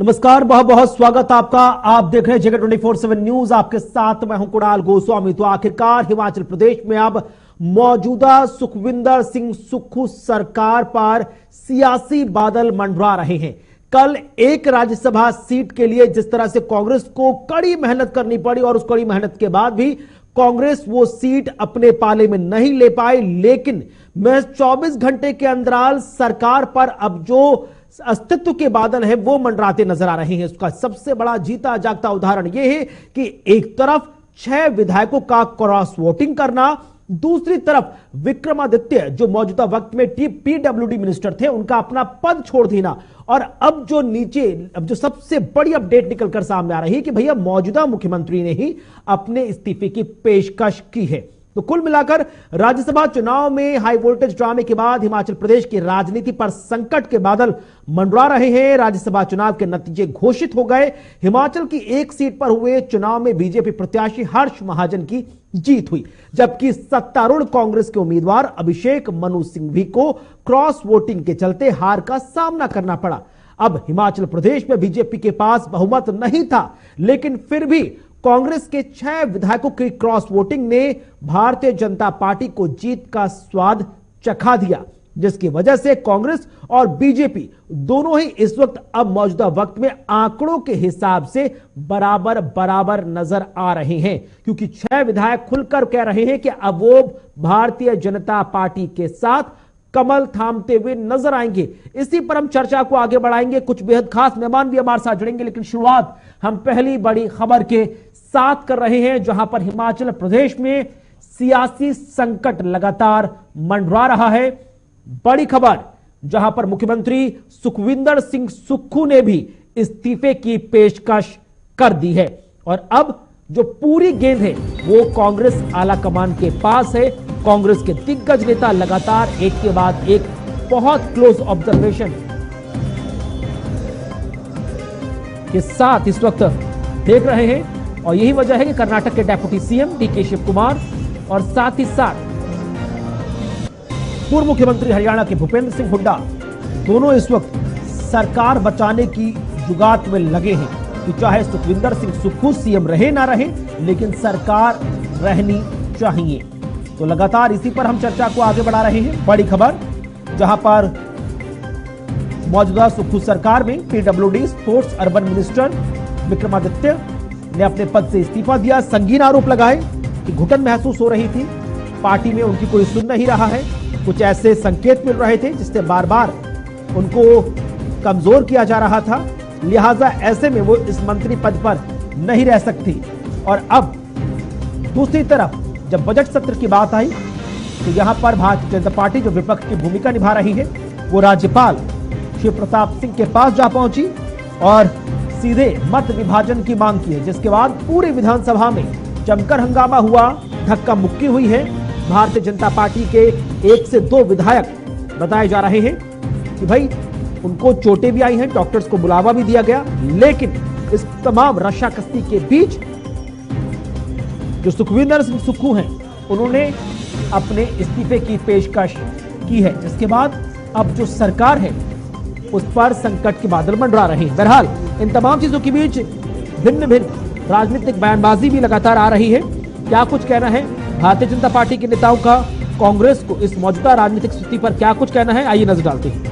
नमस्कार, बहुत बहुत स्वागत आपका। आप देख रहे हैं जगत 24/7 न्यूज। आपके साथ मैं हूं कुणाल गोस्वामी। तो आखिरकार हिमाचल प्रदेश में अब मौजूदा सुखविंदर सिंह सुक्खू सरकार पर सियासी बादल मंडरा रहे हैं। कल एक राज्यसभा सीट के लिए जिस तरह से कांग्रेस को कड़ी मेहनत करनी पड़ी और उस कड़ी मेहनत के बाद भी कांग्रेस वो सीट अपने पाले में नहीं ले पाई, लेकिन महज 24 घंटे के अंतराल सरकार पर अब जो अस्तित्व के बादल है वो मंडराते नजर आ रहे हैं। उसका सबसे बड़ा जीता जागता उदाहरण यह है कि एक तरफ 6 विधायकों का क्रॉस वोटिंग करना, दूसरी तरफ विक्रमादित्य जो मौजूदा वक्त में पीडब्ल्यूडी मिनिस्टर थे उनका अपना पद छोड़ देना, और अब जो सबसे बड़ी अपडेट निकलकर सामने आ रही है कि भैया मौजूदा मुख्यमंत्री ने ही अपने इस्तीफे की पेशकश की है। तो कुल मिलाकर राज्यसभा चुनाव में हाई वोल्टेज ड्रामे के बाद हिमाचल प्रदेश की राजनीति पर संकट के बादल मंडरा रहे हैं। राज्यसभा चुनाव के नतीजे घोषित हो गए। हिमाचल की एक सीट पर हुए चुनाव में बीजेपी प्रत्याशी हर्ष महाजन की जीत हुई, जबकि सत्तारूढ़ कांग्रेस के उम्मीदवार अभिषेक मनु सिंघवी को क्रॉस वोटिंग के चलते हार का सामना करना पड़ा। अब हिमाचल प्रदेश में बीजेपी के पास बहुमत नहीं था, लेकिन फिर भी कांग्रेस के 6 विधायकों की क्रॉस वोटिंग ने भारतीय जनता पार्टी को जीत का स्वाद चखा दिया, जिसकी वजह से कांग्रेस और बीजेपी दोनों ही इस वक्त अब मौजूदा वक्त में आंकड़ों के हिसाब से बराबर बराबर नजर आ रहे हैं, क्योंकि 6 विधायक खुलकर कह रहे हैं कि अब वो भारतीय जनता पार्टी के साथ कमल थामते हुए नजर आएंगे। इसी पर हम चर्चा को आगे बढ़ाएंगे। कुछ बेहद खास मेहमान भी हमारे साथ जुड़ेंगे, लेकिन शुरुआत हम पहली बड़ी खबर के साथ कर रहे हैं, जहां पर हिमाचल प्रदेश में सियासी संकट लगातार मंडरा रहा है। बड़ी खबर जहां पर मुख्यमंत्री सुखविंदर सिंह सुक्खू ने भी इस्तीफे की पेशकश कर दी है, और अब जो पूरी गेंद है वो कांग्रेस आलाकमान के पास है। कांग्रेस के दिग्गज नेता लगातार एक के बाद एक बहुत क्लोज ऑब्जर्वेशन के साथ इस वक्त देख रहे हैं, और यही वजह है कि कर्नाटक के डेप्यूटी सीएम डीके शिव कुमार और साथ ही साथ पूर्व मुख्यमंत्री हरियाणा के भूपेंद्र सिंह हुड्डा दोनों इस वक्त सरकार बचाने की जुगात में लगे हैं कि चाहे सुखविंदर सिंह सुक्खू सीएम रहे ना रहे, लेकिन सरकार रहनी चाहिए। तो लगातार इसी पर हम चर्चा को आगे बढ़ा रहे हैं। बड़ी खबर जहां पर मौजूदा सुक्खू सरकार में PWD sports urban minister Vikramaditya ने अपने पद से इस्तीफा दिया। संगीन आरोप लगाए कि घुटन महसूस हो रही थी, पार्टी में उनकी कोई सुन नहीं रहा है, कुछ ऐसे संकेत मिल रहे थे जिससे बार बार उनको कमजोर किया जा रहा था, लिहाजा ऐसे में वो इस मंत्री पद पर नहीं रह सकती। और अब दूसरी तरफ जब बजट सत्र की बात आई तो यहां पर भारतीय जनता पार्टी जो विपक्ष की भूमिका निभा रही है वो राज्यपाल शिव प्रताप सिंह के पास जा पहुंची और सीधे मत विभाजन की मांग की है, जिसके बाद पूरी विधानसभा में जमकर हंगामा हुआ, धक्का मुक्की हुई है। भारतीय जनता पार्टी के 1 से 2 विधायक बताए जा रहे हैं कि भाई उनको चोटें भी आई हैं, डॉक्टर्स को बुलावा भी दिया गया, लेकिन इस तमाम रशाकसी के बीच जो सुखविंदर सिंह सुक्खू हैं उन्होंने अपने इस्तीफे की पेशकश की है, जिसके बाद अब जो सरकार है उस पर संकट के बादल मंडरा रहे हैं। बहरहाल इन तमाम चीजों के बीच भिन्न भिन्न राजनीतिक बयानबाजी भी लगातार आ रही है। क्या कुछ कहना है भारतीय जनता पार्टी के नेताओं का, कांग्रेस को इस मौजूदा राजनीतिक स्थिति पर क्या कुछ कहना है, आइए नजर डालते हैं।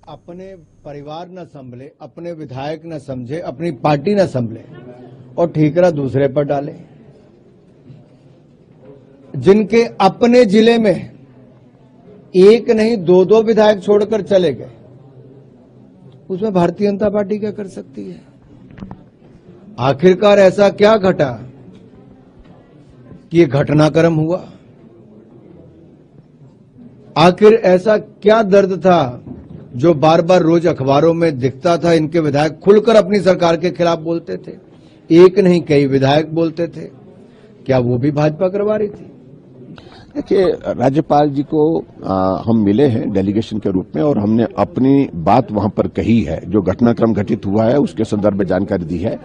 अपने परिवार न संभले, अपने विधायक न समझे, अपनी पार्टी न संभले और ठीकरा दूसरे पर डाले। जिनके अपने जिले में एक नहीं 2-2 विधायक छोड़कर चले गए, उसमें भारतीय जनता पार्टी क्या कर सकती है? आखिरकार ऐसा क्या घटा कि ये घटनाक्रम हुआ? आखिर ऐसा क्या दर्द था जो बार बार रोज अखबारों में दिखता था? इनके विधायक खुलकर अपनी सरकार के खिलाफ बोलते थे, एक नहीं कई विधायक बोलते थे। क्या वो भी भाजपा करवा रही थी? देखिए, राज्यपाल जी को हम मिले हैं डेलीगेशन के रूप में और हमने अपनी बात वहां पर कही है। जो घटनाक्रम घटित हुआ है उसके संदर्भ में जानकारी दी है।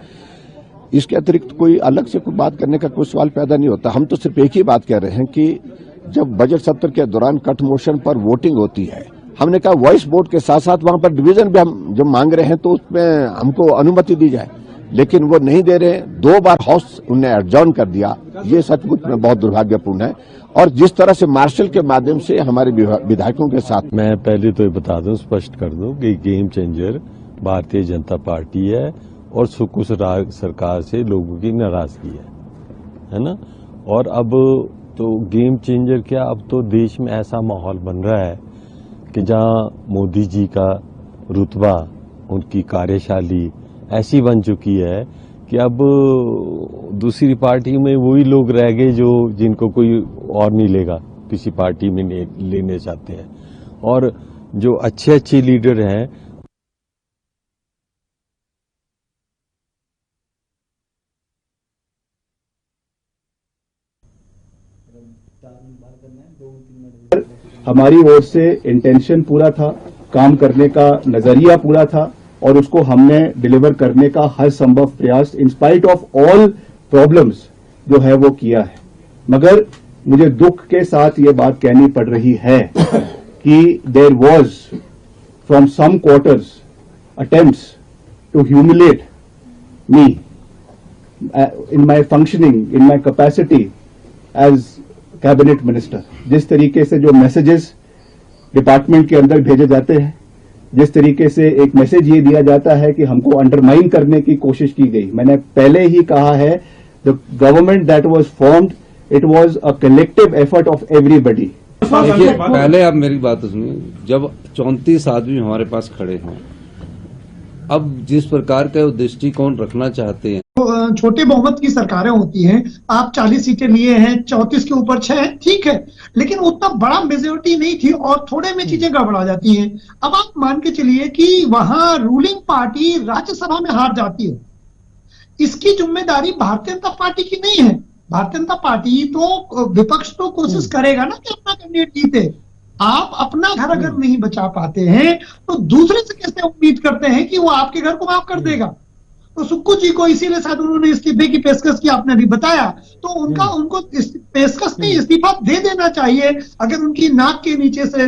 इसके अतिरिक्त कोई अलग से कोई बात करने का कोई सवाल पैदा नहीं होता। हम तो सिर्फ एक ही बात कह रहे हैं कि जब बजट सत्र के दौरान कट मोशन पर वोटिंग होती है, हमने कहा वॉइस वोट के साथ साथ वहां पर डिवीजन भी हम जब मांग रहे हैं तो उसमें हमको अनुमति दी जाए, लेकिन वो नहीं दे रहे। 2 बार हाउस उन्हें एडजॉर्न कर दिया। ये सचमुच में बहुत दुर्भाग्यपूर्ण है। और जिस तरह से मार्शल के माध्यम से हमारे विधायकों के साथ, मैं पहले तो ये बता दूं, स्पष्ट कर दूं कि game changer Bharatiya Janata party है और सुखू सरकार से लोगों की नाराजगी है ना। और अब तो गेम चेंजर क्या, अब तो देश में ऐसा माहौल बन रहा है कि जहां मोदी जी का रुतबा, उनकी कार्यशैली ऐसी बन चुकी है कि अब दूसरी पार्टी में वही लोग रह गए जो जिनको कोई और नहीं लेगा, किसी पार्टी में लेने चाहते हैं। और जो अच्छे अच्छे लीडर हैं हमारी ओर से इंटेंशन पूरा था, काम करने का नजरिया पूरा था और उसको हमने डिलीवर करने का हर संभव प्रयास in spite of all problems जो है वो किया है। मगर मुझे दुख के साथ ये बात कहनी पड़ रही है कि there was from some quarters attempts to humiliate me in my functioning, in my capacity as cabinet minister. जिस तरीके से जो मैसेजेस डिपार्टमेंट के अंदर भेजे जाते हैं, जिस तरीके से एक मैसेज ये दिया जाता है कि हमको अंडरमाइन करने की कोशिश की गई। मैंने पहले ही कहा है, the government that was formed, it was a collective effort of everybody. देखिए, पहले आप मेरी बात सुनिए। जब 34 आदमी हमारे पास खड़े हैं, अब जिस प्रकार का दृष्टिकोण रखना चाहते हैं, छोटे बहुमत की सरकारें होती हैं, आप 40 सीटें लिए हैं, 34 के ऊपर 6 हैं, ठीक है, लेकिन उतना बड़ा मेजोरिटी नहीं थी और थोड़े में चीजें गड़बड़ा जाती हैं। अब आप मान के चलिए कि वहां रूलिंग पार्टी राज्यसभा में हार जाती है, इसकी जिम्मेदारी भारतीय जनता पार्टी की नहीं है। भारतीय जनता पार्टी तो, विपक्ष तो कोशिश करेगा ना कि अपना कैंडिडेट जीते। आप अपना घर अगर नहीं बचा पाते हैं तो दूसरे से कैसे उम्मीद करते हैं कि वो आपके घर को माफ कर देगा। तो सुक्खू जी को इसीलिए शायद उन्होंने इस्तीफे की पेशकश की, आपने अभी बताया, तो उनको पेशकश नहीं, इस्तीफा दे देना चाहिए। अगर उनकी नाक के नीचे से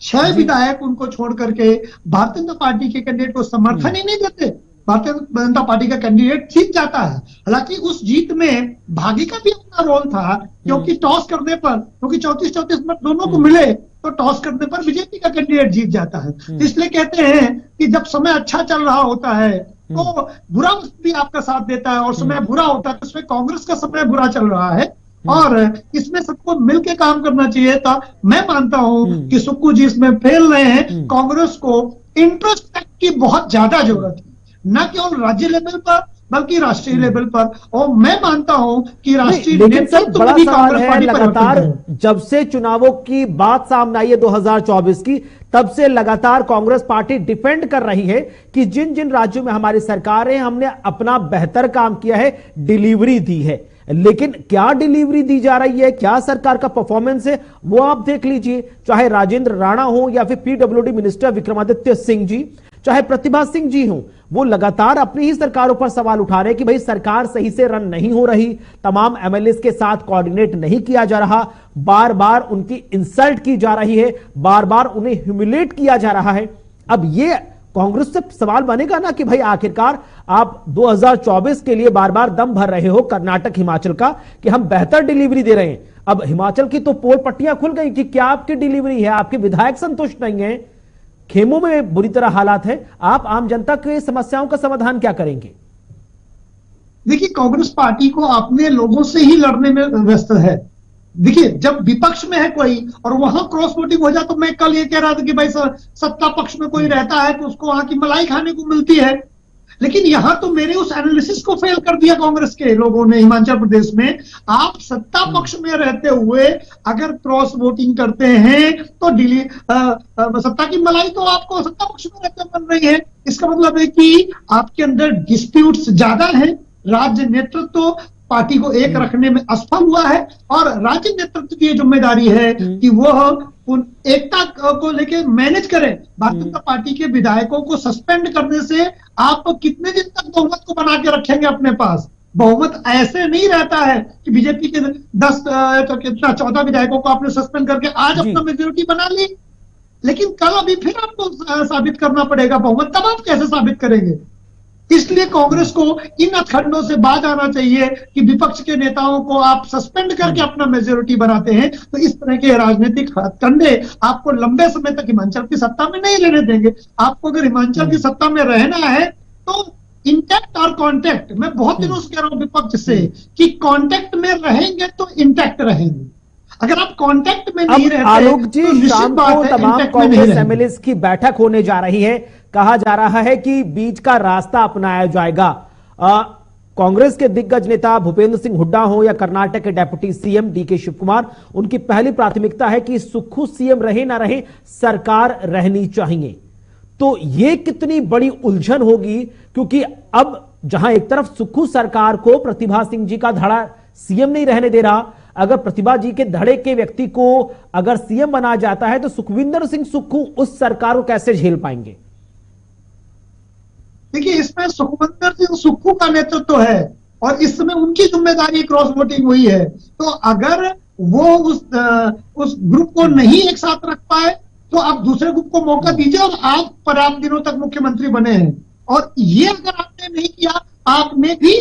6 विधायक उनको छोड़ करके भारतीय जनता पार्टी के कैंडिडेट को समर्थन ही नहीं देते, भारतीय जनता पार्टी का कैंडिडेट जीत जाता है। हालांकि उस जीत में भाग्य का भी अपना रोल था, क्योंकि टॉस करने पर, क्योंकि 34-34 मत दोनों को मिले, तो टॉस करने पर बीजेपी का कैंडिडेट जीत जाता है। इसलिए कहते हैं कि जब समय अच्छा चल रहा होता है तो बुरा भी आपका साथ देता है, और समय बुरा होता है तो उसमें कांग्रेस का समय बुरा चल रहा है और इसमें सबको मिलकर काम करना चाहिए था। मैं मानता हूं कि सुक्खू जी इसमें फेल रहे हैं। कांग्रेस को इंट्रोस्पेक्ट की बहुत ज्यादा जरूरत है, न केवल राज्य लेवल पर बल्कि राष्ट्रीय लेवल पर। और मैं मानता हूं कि राष्ट्रीय लेकिन सर बड़ा सवाल है, लगातार लगातार जब से चुनावों की बात सामने आई है 2024 की, तब से लगातार कांग्रेस पार्टी डिफेंड कर रही है कि जिन जिन राज्यों में हमारी सरकार है, हमने अपना बेहतर काम किया है, डिलीवरी दी है। लेकिन क्या डिलीवरी दी जा रही है, क्या सरकार का परफॉर्मेंस है, वो आप देख लीजिए। चाहे राजेंद्र राणा हो या फिर पीडब्ल्यूडी मिनिस्टर विक्रमादित्य सिंह जी, चाहे प्रतिभा सिंह जी हो, वो लगातार अपनी ही सरकारों पर सवाल उठा रहे हैं कि भाई सरकार सही से रन नहीं हो रही, तमाम एमएलए के साथ कोऑर्डिनेट नहीं किया जा रहा, बार बार उनकी इंसल्ट की जा रही है, बार बार उन्हें ह्यूमिलेट किया जा रहा है। अब ये कांग्रेस से सवाल बनेगा ना कि भाई आखिरकार आप 2024 के लिए बार बार दम भर रहे हो कर्नाटक हिमाचल का कि हम बेहतर डिलीवरी दे रहे हैं। अब हिमाचल की तो पोल पट्टियां खुल गई कि क्या आपकी डिलीवरी है, आपके विधायक संतुष्ट नहीं है, खेमों में बुरी तरह हालात है, आप आम जनता की समस्याओं का समाधान क्या करेंगे? देखिए, कांग्रेस पार्टी को अपने लोगों से ही लड़ने में व्यस्त है। देखिए, जब विपक्ष में है कोई और वहां क्रॉस वोटिंग हो जाए, तो मैं कल ये कह रहा था कि भाई सत्ता पक्ष में कोई रहता है तो उसको वहां की मलाई खाने को मिलती है, लेकिन यहां तो मेरे उस एनालिसिस को फेल कर दिया कांग्रेस के लोगों ने हिमाचल प्रदेश में। आप सत्ता पक्ष में रहते हुए अगर क्रॉस वोटिंग करते हैं तो सत्ता की मलाई तो आपको सत्ता पक्ष में रहते हुए मिल रही है। इसका मतलब है कि आपके अंदर डिस्प्यूट्स ज्यादा हैं, राज्य नेतृत्व पार्टी को एक रखने में असफल हुआ है, और राज्य नेतृत्व की जिम्मेदारी है कि वह उन एकता को लेकर मैनेज करें। भारतीय जनता पार्टी के विधायकों को सस्पेंड करने से आप कितने दिन तक बहुमत को बना के रखेंगे अपने पास? बहुमत ऐसे नहीं रहता है कि बीजेपी के 10 तो कितना 14 विधायकों को आपने सस्पेंड करके आज जी। अपना मेजोरिटी बना ली, लेकिन कल अभी फिर आपको साबित करना पड़ेगा बहुमत, तब आप कैसे साबित करेंगे? इसलिए कांग्रेस को इन अखंडों से बाज आना चाहिए कि विपक्ष के नेताओं को आप सस्पेंड करके अपना मेजोरिटी बनाते हैं, तो इस तरह के राजनीतिक हथकंडे आपको लंबे समय तक हिमाचल की सत्ता में नहीं रहने देंगे। आपको अगर हिमाचल की सत्ता में रहना है तो इंटैक्ट और कॉन्टैक्ट, मैं बहुत दिनों से कह रहा हूं विपक्ष से कि कॉन्टैक्ट में रहेंगे तो इंटैक्ट रहेंगे। अगर आप कॉन्टैक्ट में नहीं अब रहते आलोक जी, तो निश्चित शाम बात को है तमाम इंटैक्ट में नहीं कांग्रेस रहेंगे। एमएलए की बैठक होने जा रही है। कहा जा रहा है कि बीच का रास्ता अपनाया जाएगा। कांग्रेस के दिग्गज नेता भूपेंद्र सिंह हुड्डा हो या कर्नाटक के डेप्यूटी सीएम डीके शिव कुमार, उनकी पहली प्राथमिकता है कि सुक्खू सीएम रहे ना रहे, सरकार रहनी चाहिए। तो यह कितनी बड़ी उलझन होगी, क्योंकि अब जहां एक तरफ सुक्खू सरकार को प्रतिभा सिंह जी का धड़ा सीएम नहीं रहने दे रहा, अगर प्रतिभा जी के धड़े के व्यक्ति को अगर सीएम बना जाता है तो सुखविंदर सिंह सुक्खू उस सरकार को कैसे झेल पाएंगे? देखिए, इसमें सुखविंदर सिंह सुक्खू का नेतृत्व है और इस समय उनकी जिम्मेदारी क्रॉस वोटिंग हुई है। तो अगर वो उस ग्रुप को नहीं एक साथ रख पाए तो आप दूसरे ग्रुप को मौका दीजिए, और आप पर्याप्त दिनों तक मुख्यमंत्री बने हैं और ये अगर आपने नहीं किया, आपने भी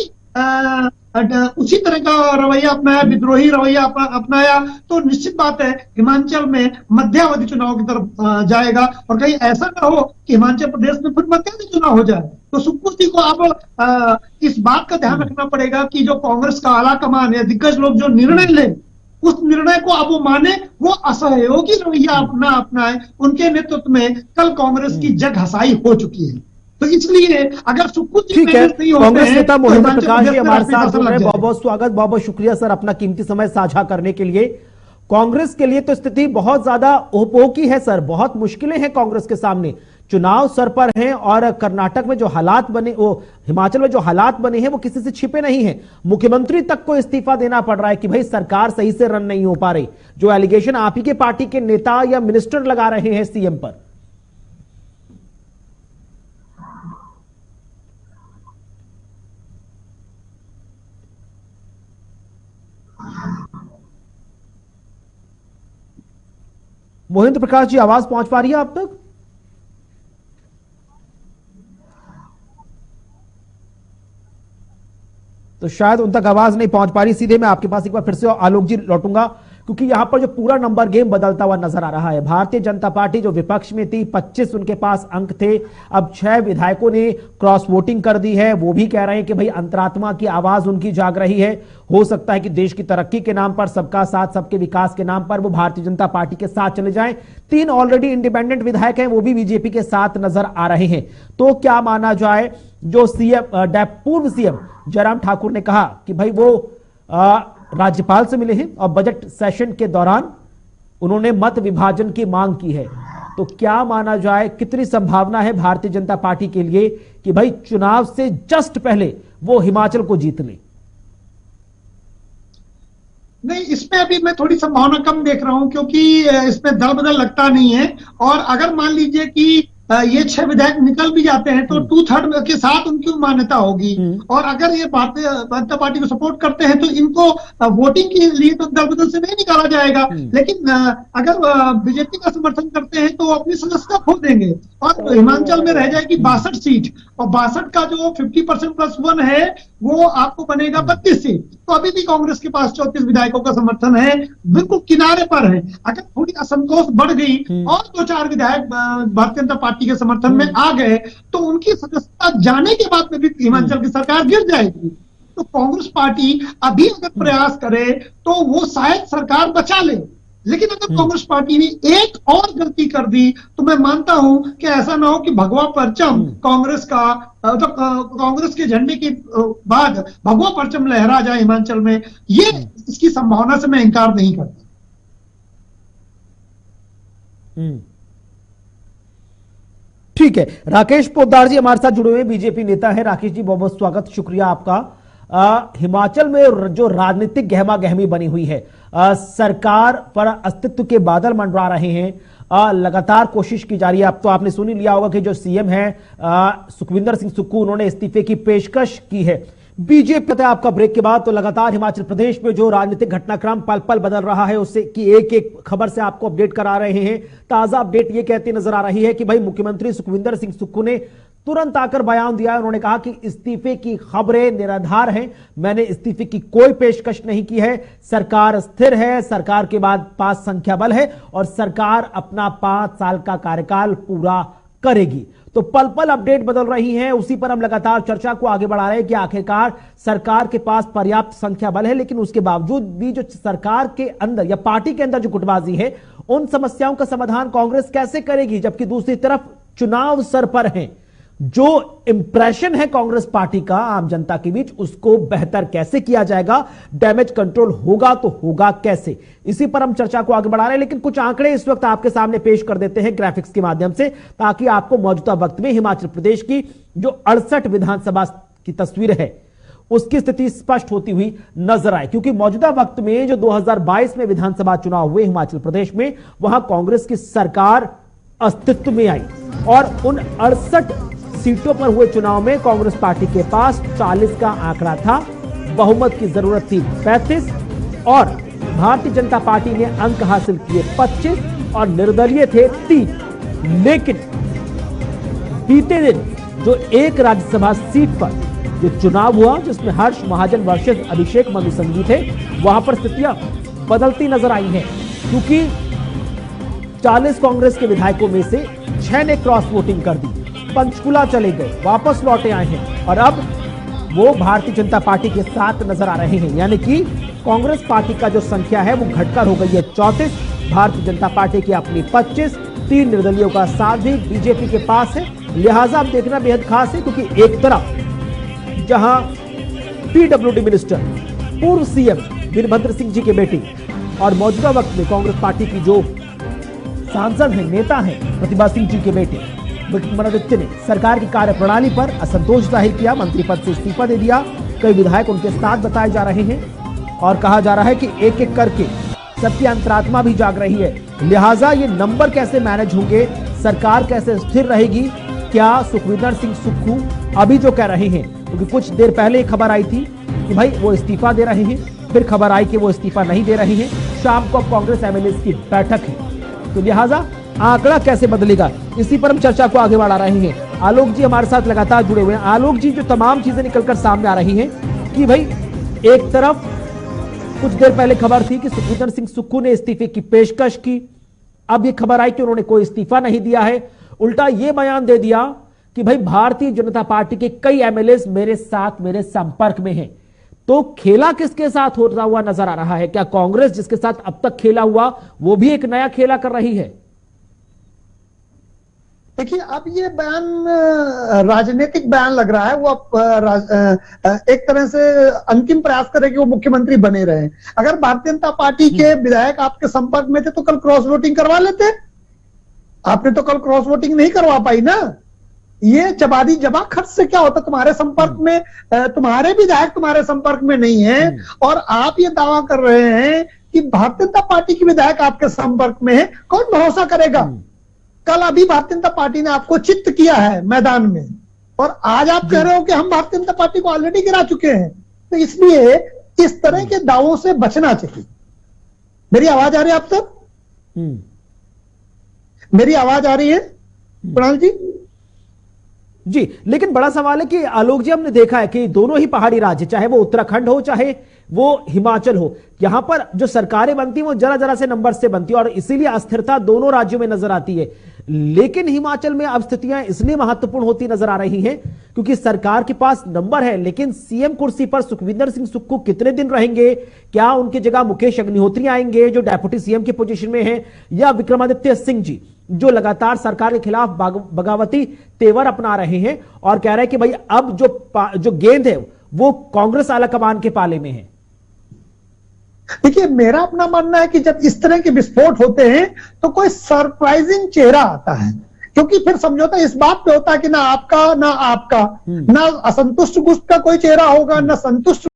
उसी तरह का रवैया अपनाया, विद्रोही रवैया अपनाया, तो निश्चित बात है हिमाचल में मध्यावधि चुनाव की तरफ जाएगा। और कहीं ऐसा ना हो कि हिमाचल प्रदेश में फिर मध्यावधि चुनाव हो जाए। तो सुक्खू जी को अब इस बात का ध्यान रखना पड़ेगा कि जो कांग्रेस का आला कमान या दिग्गज लोग जो निर्णय लें, उस निर्णय को अब वो माने, वो असहयोगी रवैया अपनाए। उनके नेतृत्व में कल कांग्रेस की जग हसाई हो चुकी है। तो इसलिए अगर सुक्खू जी ठीक है, नहीं होते कांग्रेस हैं, नेता तो मोहिंद्र हिमाचल प्रकाश जी प्रदेश में हमारे राष्ट्रीय साथ शासन जुड़ रहे लग हैं। बहुत जाएगा। बहुत स्वागत, बहुत बहुत शुक्रिया सर अपना कीमती समय साझा करने के लिए। कांग्रेस के लिए तो स्थिति बहुत ज्यादा ओपोकी है सर, बहुत मुश्किलें हैं कांग्रेस के सामने। चुनाव सर पर हैं और कर्नाटक में जो हालात बने, वो हिमाचल में जो हालात बने हैं वो किसी से छिपे नहीं हैं। मुख्यमंत्री तक को इस्तीफा देना पड़ रहा है कि भाई सरकार सही से रन नहीं हो पा रही। जो एलिगेशन आप ही के पार्टी के नेता या मिनिस्टर लगा रहे हैं सीएम पर, मोहिंद्र प्रकाश जी आवाज पहुंच पा रही है आप तक? तो शायद उन तक आवाज नहीं पहुंच पा रही। सीधे मैं आपके पास एक बार फिर से आलोक जी लौटूंगा, क्योंकि यहां पर जो पूरा नंबर गेम बदलता हुआ नजर आ रहा है। भारतीय जनता पार्टी जो विपक्ष में थी, 25 उनके पास अंक थे, अब 6 विधायकों ने क्रॉस वोटिंग कर दी है। वो भी कह रहे हैं कि भाई अंतरात्मा की आवाज उनकी जाग रही है। हो सकता है कि देश की तरक्की के नाम पर, सबका साथ सबके विकास के नाम पर वो भारतीय जनता पार्टी के साथ चले जाएं। 3 ऑलरेडी इंडिपेंडेंट विधायक हैं, वो भी बीजेपी के साथ नजर आ रहे हैं। तो क्या माना जाए, जो सीएम पूर्व सीएम जयराम ठाकुर ने कहा कि भाई वो राज्यपाल से मिले हैं और बजट सेशन के दौरान उन्होंने मत विभाजन की मांग की है, तो क्या माना जाए, कितनी संभावना है भारतीय जनता पार्टी के लिए कि भाई चुनाव से जस्ट पहले वो हिमाचल को जीत ले? नहीं, इसमें अभी मैं थोड़ी संभावना कम देख रहा हूं, क्योंकि इसमें दल बदल लगता नहीं है। और अगर मान लीजिए कि ये 6 विधायक निकल भी जाते हैं तो 2/3 के साथ उनकी मान्यता होगी। और अगर ये भारतीय जनता पार्टी को सपोर्ट करते हैं तो इनको वोटिंग के लिए तो दल बदल से नहीं निकाला जाएगा। लेकिन अगर बीजेपी का समर्थन करते हैं तो वो अपनी सदस्यता खो देंगे और हिमाचल में रह जाएगी 62 सीट, और 62 का जो 50% +1 है वो आपको बनेगा 32 सीट। तो अभी भी कांग्रेस के पास 34 विधायकों का समर्थन है, बिल्कुल किनारे पर है। अगर थोड़ी असंतोष बढ़ गई और 2-4 विधायक भारतीय जनता पार्टी के समर्थन में आ गए तो उनकी सदस्यता जाने के बाद में भी हिमाचल की सरकार गिर जाएगी। तो कांग्रेस पार्टी अभी अगर प्रयास करे तो वो शायद सरकार बचा ले, लेकिन अगर कांग्रेस पार्टी ने एक और गलती कर दी तो मैं मानता हूं कि ऐसा ना हो कि भगवा परचम कांग्रेस का, तो कांग्रेस के झंडे के बाद भगवा परचम लहरा जाए हिमाचल में। ये इसकी संभावना से मैं इंकार नहीं करता। ठीक है, राकेश पोद्दार जी हमारे साथ जुड़े हुए बीजेपी नेता है। राकेश जी बहुत बहुत स्वागत, शुक्रिया आपका। हिमाचल में जो राजनीतिक गहमा गहमी बनी हुई है, सरकार पर अस्तित्व के बादल मंडरा रहे हैं, लगातार कोशिश की जा रही है। अब तो आपने सुन ही लिया होगा कि जो सीएम है सुखविंदर सिंह सुक्खू, उन्होंने इस्तीफे की पेशकश की है। बीजेपी आपका ब्रेक के बाद तो लगातार हिमाचल प्रदेश में जो राजनीतिक घटनाक्रम पल पल बदल रहा है उससे की एक एक खबर से आपको अपडेट करा रहे हैं। ताजा अपडेट ये कहती नजर आ रही है कि भाई मुख्यमंत्री सुखविंदर सिंह सुक्खू ने तुरंत आकर बयान दिया है। उन्होंने कहा कि इस्तीफे की खबरें निराधार हैं, मैंने इस्तीफे की कोई पेशकश नहीं की है, सरकार स्थिर है, सरकार के बाद 5 संख्या बल है और सरकार अपना 5 साल का कार्यकाल पूरा करेगी। तो पल पल अपडेट बदल रही है, उसी पर हम लगातार चर्चा को आगे बढ़ा रहे हैं कि आखिरकार सरकार के पास पर्याप्त संख्या बल है, लेकिन उसके बावजूद भी जो सरकार के अंदर या पार्टी के अंदर जो गुटबाजी है उन समस्याओं का समाधान कांग्रेस कैसे करेगी, जबकि दूसरी तरफ चुनाव सर पर है। जो इंप्रेशन है कांग्रेस पार्टी का आम जनता के बीच उसको बेहतर कैसे किया जाएगा, डैमेज कंट्रोल होगा तो होगा कैसे, इसी पर हम चर्चा को आगे बढ़ा रहे हैं। लेकिन कुछ आंकड़े इस वक्त आपके सामने पेश कर देते हैं ग्राफिक्स के माध्यम से, ताकि आपको मौजूदा वक्त में हिमाचल प्रदेश की जो 68 विधानसभा की तस्वीर है उसकी स्थिति स्पष्ट होती हुई नजर आए। क्योंकि मौजूदा वक्त में जो 2022 में विधानसभा चुनाव हुए हिमाचल प्रदेश में, वहां कांग्रेस की सरकार अस्तित्व में आई और उन 68 सीटों पर हुए चुनाव में कांग्रेस पार्टी के पास 40 का आंकड़ा था, बहुमत की जरूरत थी 35 और भारतीय जनता पार्टी ने अंक हासिल किए 25 और निर्दलीय थे 3। लेकिन बीते दिन जो एक राज्यसभा सीट पर जो चुनाव हुआ जिसमें हर्ष महाजन वर्सेस अभिषेक मनु संघवी थे, वहां पर स्थितियां बदलती नजर आई हैं, क्योंकि 40 कांग्रेस के विधायकों में से 6 ने क्रॉस वोटिंग कर दी, पंचकुला चले गए, वापस लौटे आए हैं और अब वो भारतीय जनता पार्टी के साथ नजर आ रहे हैं। यानी कि कांग्रेस पार्टी का जो संख्या है वो घटकर हो गई है 34, भारतीय जनता पार्टी की अपनी 25, 3 निर्दलीयों का साथ भी बीजेपी के पास है। लिहाजा अब देखना बेहद खास है, क्योंकि एक तरफ जहां पीडब्ल्यूडी मिनिस्टर पूर्व सीएम वीरभद्र सिंह जी के बेटे और मौजूदा वक्त में कांग्रेस पार्टी की जो सांसद हैं, नेता हैं प्रतिभा सिंह जी के बेटे विक्रमादित्य ने सरकार की कार्यप्रणाली पर असंतोष जाहिर किया, मंत्री पद से इस्तीफा दे दिया। कई विधायक उनके साथ बताए जा रहे हैं और कहा जा रहा है कि एक एक करके सबकी अंतरात्मा भी जाग रही है। लिहाजा ये नंबर कैसे मैनेज होंगे, सरकार कैसे स्थिर रहेगी, क्या सुखविंदर सिंह सुक्खू अभी जो कह रहे हैं, क्योंकि कुछ देर पहले खबर आई थी कि भाई वो इस्तीफा दे रहे हैं, फिर खबर आई कि वो इस्तीफा नहीं दे रहे हैं, शाम को कांग्रेस एमएलए की बैठक है, तो लिहाजा आंकड़ा कैसे बदलेगा, इसी पर हम चर्चा को आगे बढ़ा रहे हैं। आलोक जी हमारे साथ लगातार जुड़े हुए हैं। आलोक जी, जो तमाम चीजें निकलकर सामने आ रही हैं कि भाई एक तरफ कुछ देर पहले खबर थी कि सुखविंदर सिंह सुक्खू ने इस्तीफे की पेशकश की, अब ये खबर आई कि उन्होंने कोई इस्तीफा नहीं दिया है, उल्टा ये बयान दे दिया कि भाई भारतीय जनता पार्टी के कई एमएलए मेरे साथ मेरे संपर्क में हैं। तो खेला किसके साथ होता हुआ नजर आ रहा है? क्या कांग्रेस जिसके साथ अब तक खेला हुआ वो भी एक नया खेला कर रही है? देखिए, अब ये बयान राजनीतिक बयान लग रहा है। वो एक तरह से अंतिम प्रयास करे कि वो मुख्यमंत्री बने रहे। अगर भारतीय जनता पार्टी के विधायक आपके संपर्क में थे तो कल क्रॉस वोटिंग करवा लेते। आपने तो कल क्रॉस वोटिंग नहीं करवा पाई ना। ये जबादी जबा खर्च से क्या होता? तुम्हारे संपर्क में तुम्हारे विधायक तुम्हारे संपर्क में नहीं है और आप ये दावा कर रहे हैं कि भारतीय जनता पार्टी के विधायक आपके संपर्क में है। कौन भरोसा करेगा? कल अभी भारतीय जनता पार्टी ने आपको चित्त किया है मैदान में और आज आप कह रहे हो कि हम भारतीय जनता पार्टी को ऑलरेडी गिरा चुके हैं। तो इसलिए इस तरह के दावों से बचना चाहिए। मेरी आवाज आ रही है आप तक? मेरी आवाज आ रही है कुणाल जी? जी, लेकिन बड़ा सवाल है कि आलोक जी, हमने देखा है कि दोनों ही पहाड़ी राज्य, चाहे वो उत्तराखंड हो चाहे वो हिमाचल हो, यहां पर जो सरकारें बनती हैं वो जरा जरा से नंबर से बनती है और इसीलिए अस्थिरता दोनों राज्यों में नजर आती है। लेकिन हिमाचल में अब स्थितियां इसलिए महत्वपूर्ण होती नजर आ रही हैं क्योंकि सरकार के पास नंबर है, लेकिन सीएम कुर्सी पर सुखविंदर सिंह सुक्खू कितने दिन रहेंगे? क्या उनकी जगह मुकेश अग्निहोत्री आएंगे जो डेप्यूटी सीएम की पोजीशन में है, या विक्रमादित्य सिंह जी जो लगातार सरकार के खिलाफ बगावती तेवर अपना रहे हैं और कह रहे हैं कि भाई अब जो गेंद है वो कांग्रेस आला कमान के पाले में है? देखिए, मेरा अपना मानना है कि जब इस तरह के विस्फोट होते हैं तो कोई सरप्राइजिंग चेहरा आता है, क्योंकि फिर समझौता इस बात पे होता है कि ना आपका ना असंतुष्ट गुस्त का कोई चेहरा होगा, ना संतुष्ट